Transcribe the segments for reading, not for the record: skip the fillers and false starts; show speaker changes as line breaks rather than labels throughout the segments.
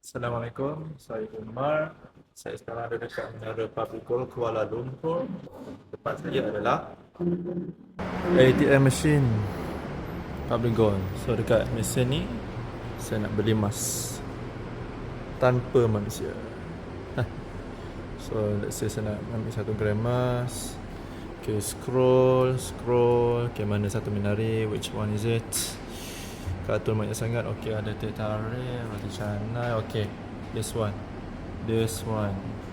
Assalamualaikum, saya Umar. Saya sekarang ada dekat Menara Public Gold Kuala Lumpur. Tempat saya adalah ATM machine Public Gold. So dekat mesin ni saya nak beli emas tanpa manusia. So let's say saya nak ambil 1 gram emas. Okay, scroll. Okay, mana satu menarik? Which one is it? Kartun banyak sangat. Okay, ada teh tarik, roti canai. Okay, this one.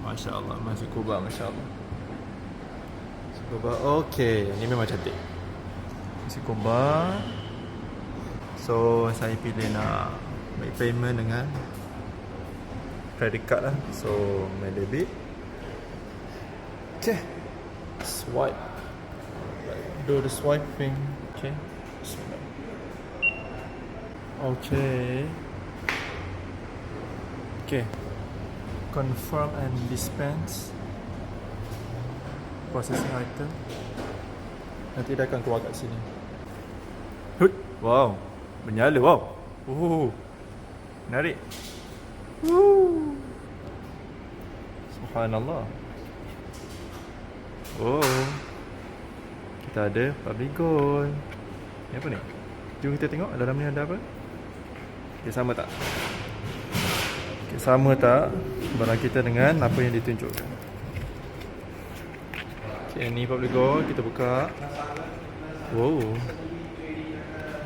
Masya Allah, masih kubah, Masya Allah. Masih kubah. Okay, ini memang cantik. Masih kubah. So saya pilih nak make payment dengan credit card lah. So my debit. Okay, swipe. Do the swiping. Okay, bismillah. Okay. Confirm and dispense. Processing item. Nanti dia akan keluar kat sini. Hut. Wow, menyala. Wow. Menarik. Subhanallah. Kita ada Public Gold. Ni apa ni? Jom kita tengok dalam ni ada apa. Okay, sama tak? Okay, sama tak barang kita dengan apa yang ditunjukkan. Okay, ni Public Gold. Kita buka. Wow.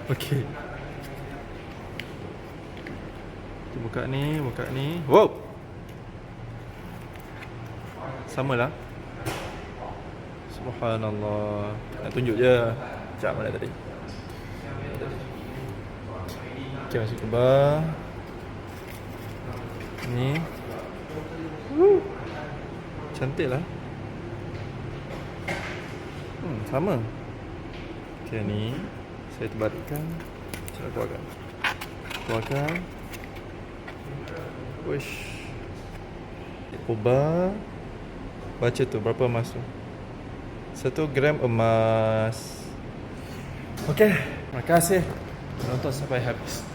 Okay, kita buka ni. Wow, samalah. Subhanallah. Nak tunjuk je. Sekejap, mana tadi? Okay, masuk ke bar. Ni cantik lah. Sama. Okay, ni saya terbalikkan. Saya keluarkan. Wish. Ubah. Baca tu berapa emas tu. 1 gram emas. Okay, terima kasih menonton sampai habis.